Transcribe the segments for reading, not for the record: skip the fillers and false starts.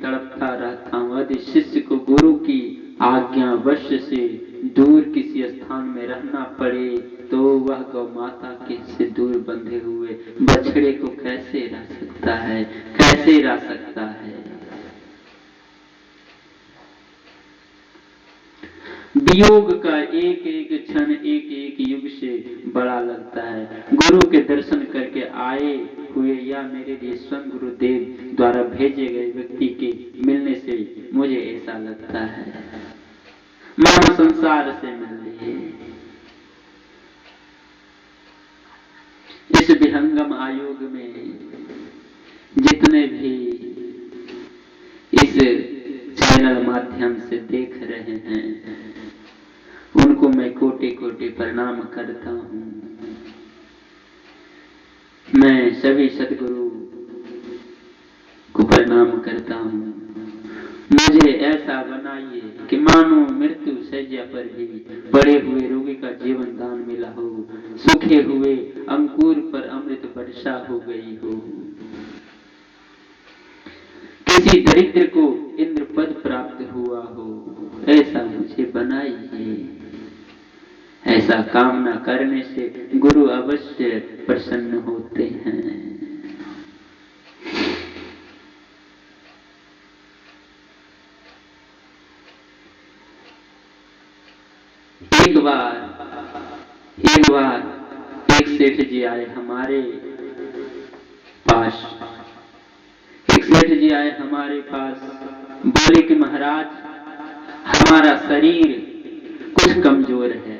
तड़पता रहता हूँ। यदि शिष्य को गुरु की आज्ञा वश से दूर किसी स्थान में रहना पड़े तो वह गौ माता के से दूर बंधे हुए बछड़े को कैसे रह सकता है, कैसे रह सकता है। वियोग का एक एक क्षण एक एक युग से बड़ा लगता है। गुरु के दर्शन करके आए हुए या मेरे लिए स्वयं गुरुदेव द्वारा भेजे गए व्यक्ति के मिलने से मुझे ऐसा लगता है मानो संसार से मिल लिए। इस विहंगम आयोग में जितने भी इस चैनल माध्यम से देख रहे हैं उनको मैं कोटि कोटि प्रणाम करता हूँ। मैं सभी सद्गुरु को प्रणाम करता हूँ। मुझे ऐसा बनाइए कि मानो मृत्यु शैया पर भी पड़े हुए रोगी का जीवन दान मिला हो, सूखे हुए अंकुर पर अमृत वर्षा हो गई हो, किसी दरिद्र को इंद्र पद प्राप्त हुआ हो, ऐसा मुझे बनाइए। ऐसा कामना करने से गुरु अवश्य प्रसन्न होते हैं। एक बार एक सेठ जी आए हमारे पास। एक सेठ जी आए हमारे पास, बोले कि महाराज हमारा शरीर कुछ कमजोर है।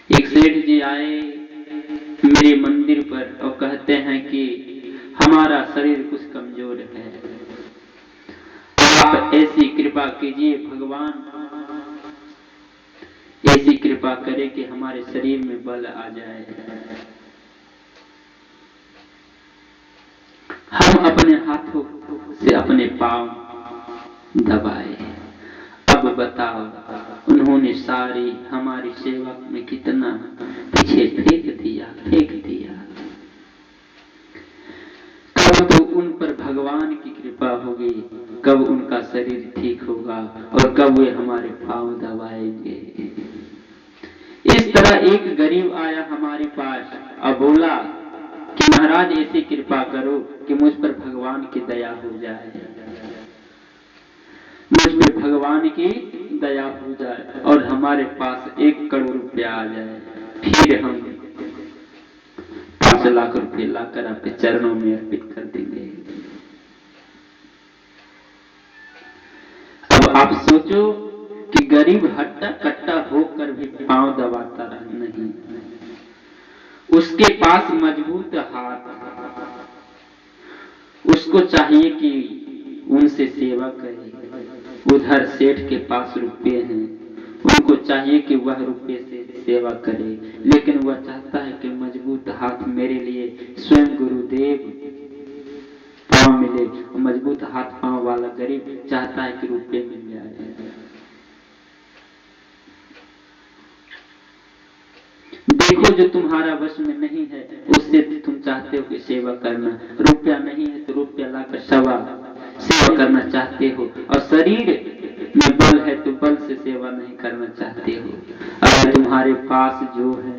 एक सेठ जी आए मेरे मंदिर पर और कहते हैं कि हमारा शरीर कुछ कमजोर है, आप ऐसी कृपा कीजिए, भगवान ऐसी कृपा करे कि हमारे शरीर में बल आ जाए, हम अपने हाथों से अपने पांव दबाए। अब बताओ उन्होंने सारी हमारी सेवा में कितना पीछे फेंक दिया। कब तो उन पर भगवान की कृपा होगी, कब उनका शरीर ठीक होगा और कब वे हमारे पांव दबाएंगे। इस तरह एक गरीब आया हमारे पास और बोला कि महाराज ऐसी कृपा करो कि मुझ पर भगवान की दया हो जाए, मुझ पर भगवान की दया हो जाए और हमारे पास 1 करोड़ रुपया आ जाए, फिर हम 5 लाख रुपए लाकर आपके चरणों में अर्पित कर देंगे। अब आप सोचो कि गरीब हट्टा कट्टा होकर भी पांव दबाता रहा नहीं, उसके पास मजबूत हाथ, उसको चाहिए कि उनसे सेवा करे। उधर सेठ के पास रुपए हैं, उनको चाहिए कि वह रुपए से सेवा करे, लेकिन वह चाहता है कि मजबूत हाथ मेरे लिए स्वयं गुरुदेव पांव मिले। मजबूत हाथ पांव वाला गरीब चाहता है कि रुपए मिल जाए। देखो जो तुम्हारा वश में नहीं है उससे तुम चाहते हो कि सेवा करना, रुपया नहीं है तो रुपया लाकर सेवा करना चाहते हो, और शरीर में बल है तो बल से सेवा नहीं करना चाहते हो। अगर तुम्हारे पास जो है,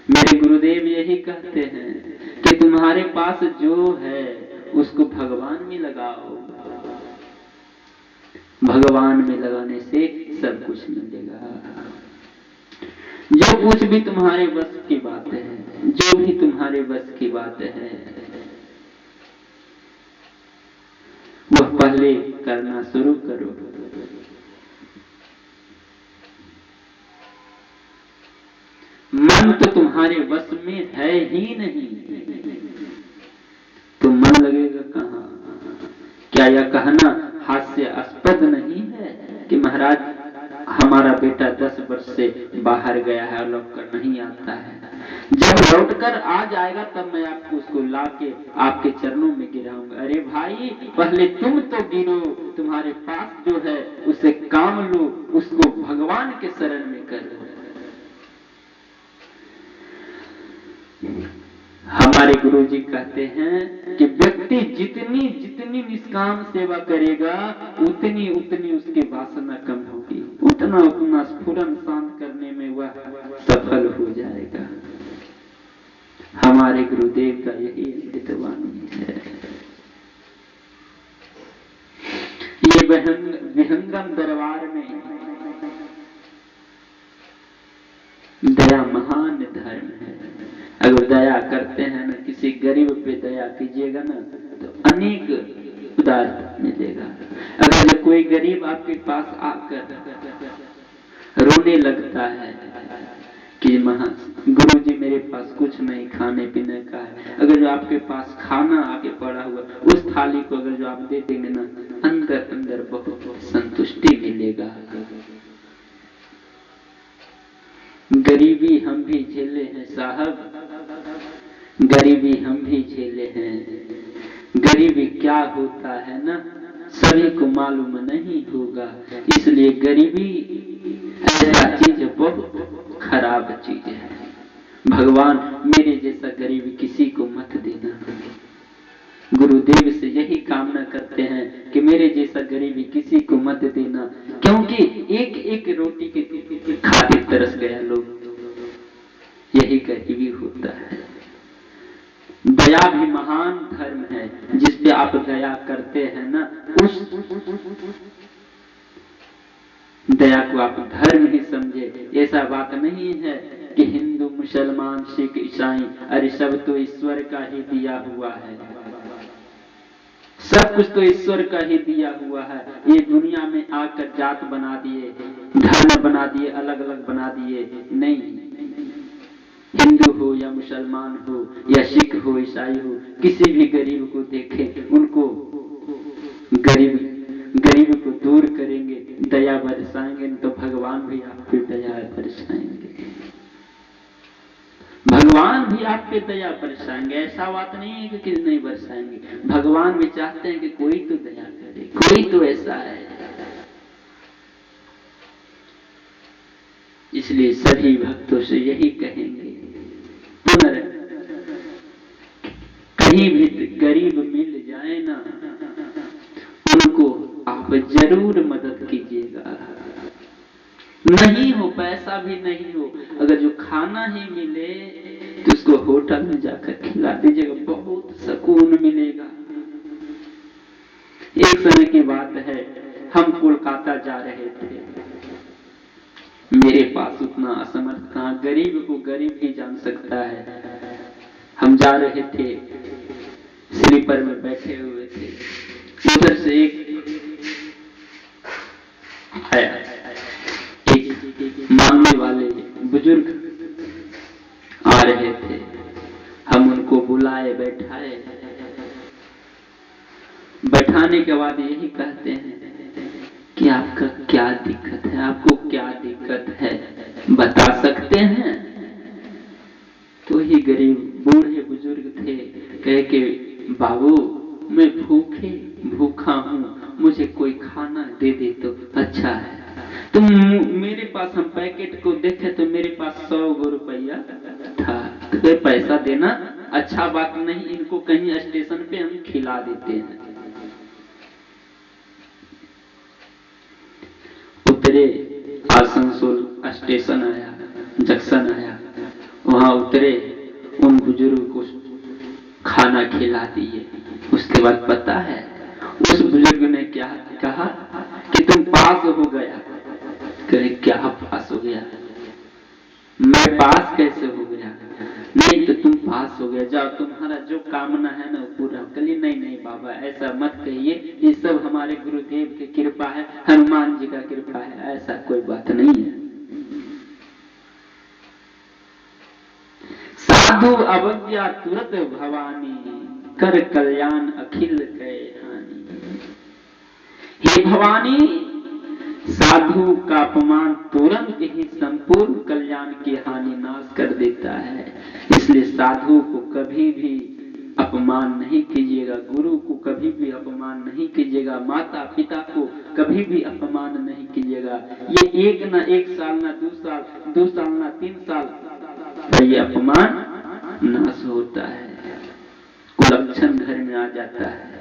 मेरे गुरुदेव यही कहते हैं कि तुम्हारे पास जो है उसको भगवान में लगाओ, भगवान में लगाने से सब कुछ मिलेगा। जो कुछ भी तुम्हारे बस की बात है, जो भी तुम्हारे बस की बात है, वह पहले करना शुरू करो। मन तो तुम्हारे बस में है ही नहीं, तो मन लगेगा कहाँ? क्या यह कहना हास्यास्पद नहीं है कि महाराज हमारा बेटा 10 वर्ष से बाहर गया है और लौटकर नहीं आता है, जब लौटकर आ जाएगा तब मैं आपको उसको लाके आपके चरणों में गिराऊंगा। अरे भाई पहले तुम तो गिरो, तुम्हारे पास जो है उसे काम लो, उसको भगवान के शरण में करो। हमारे हमारे गुरु जी कहते हैं कि व्यक्ति जितनी जितनी निष्काम सेवा करेगा उतनी उतनी उसकी वासना कम होगी, उतना उतना स्फुरन शांत करने में वह सफल हो जाएगा। हमारे गुरुदेव का यही अमृतवाणी है। ये विहंगम दरबार में दया महान धर्म है। अगर दया करते हैं ना, किसी गरीब पे दया कीजिएगा ना तो अनेक उदार मिलेगा। अगर कोई गरीब आपके पास आकर रोने लगता है कि गुरु जी मेरे पास कुछ नहीं खाने पीने का है, अगर जो आपके पास खाना आके पड़ा हुआ उस थाली को अगर जो आप दे देंगे ना, अंदर अंदर बहुत संतुष्टि मिलेगा। गरीबी हम भी झेले हैं साहब, गरीबी हम भी झेले हैं। गरीबी क्या होता है ना, सभी को मालूम नहीं होगा। इसलिए गरीबी ऐसा चीज बहुत खराब चीज है। भगवान मेरे जैसा गरीब किसी को मत देना। गुरुदेव से यही कामना करते हैं कि मेरे जैसा गरीबी किसी को मत देना, क्योंकि एक एक रोटी के खातिर तरस गया लोग, यही गरीबी होता है। दया भी महान धर्म है। जिस पे आप दया करते हैं ना, उस दया को आप धर्म ही समझे। ऐसा बात नहीं है कि हिंदू मुसलमान सिख ईसाई, अरे सब तो ईश्वर का ही दिया हुआ है, सब कुछ तो ईश्वर का ही दिया हुआ है। ये दुनिया में आकर जात बना दिए, धर्म बना दिए, अलग अलग बना दिए। नहीं, हिंदू हो या मुसलमान हो या सिख हो ईसाई हो, किसी भी गरीब को देखें, उनको गरीब को दूर करेंगे, दया बरसाएंगे, तो भगवान भी आप पे दया बरसाएंगे। भगवान भी आप पे दया बरसाएंगे। ऐसा बात नहीं है कि नहीं बरसाएंगे, भगवान भी चाहते हैं कि कोई तो दया करे, कोई तो ऐसा है। इसलिए सभी भक्तों से यही कहेंगे, पुनः कहीं भी गरीब मिल जाए ना, उनको आप जरूर मदद कीजिएगा। नहीं हो, पैसा भी नहीं हो, अगर जो खाना ही मिले तो उसको होटल में जाकर खिला दीजिएगा, बहुत सुकून मिलेगा। एक समय की बात है, हम कोलकाता जा रहे थे, मेरे पास उतना असमर्थ था, गरीब को गरीब ही जान सकता है। हम जा रहे थे, स्लीपर में बैठे हुए थे, उधर से एक मांगने वाले बुजुर्ग आ रहे थे। हम उनको बुलाए, बैठाने के बाद यही कहते हैं कि आपका क्या दिक्कत है, आपको क्या दिक्कत है, बता सकते हैं? तो ही गरीब बूढ़े बुजुर्ग थे, कहे कि बाबू मैं भूखा हूँ, मुझे कोई खाना दे दे तो अच्छा है। तो मेरे पास, हम पैकेट को देखे तो मेरे पास 100 रुपया था। तो पैसा देना अच्छा बात नहीं, इनको कहीं स्टेशन पे हम खिला देते हैं। उतरे, आसनसोल स्टेशन आया, जंक्शन आया, वहां उतरे, उन बुजुर्ग को खाना खिला दिए। उसके बाद पता है उस बुजुर्ग ने क्या कहा कि तुम पास हो गया। कहे क्या पास हो गया? मैं पास कैसे हो गया? नहीं तो तुम पास हो गया, जाओ तुम्हारा जो कामना है ना पूरा कर ली। नहीं बाबा ऐसा मत कहिए, ये सब हमारे गुरुदेव की कृपा है, हनुमान जी का कृपा है, ऐसा कोई बात नहीं है। साधु अवज्ञा तुरत भवानी, कर कल्याण अखिल कै हानि। हे भवानी, साधु का अपमान तुरंत ही संपूर्ण कल्याण की हानि नाश कर देता है। इसलिए साधु को कभी भी अपमान नहीं कीजिएगा, गुरु को कभी भी अपमान नहीं कीजिएगा, माता पिता को कभी भी अपमान नहीं कीजिएगा। ये एक ना एक साल ना 2 साल ना 3 साल ये अपमान नाश होता है। लक्षण घर में आ जाता है।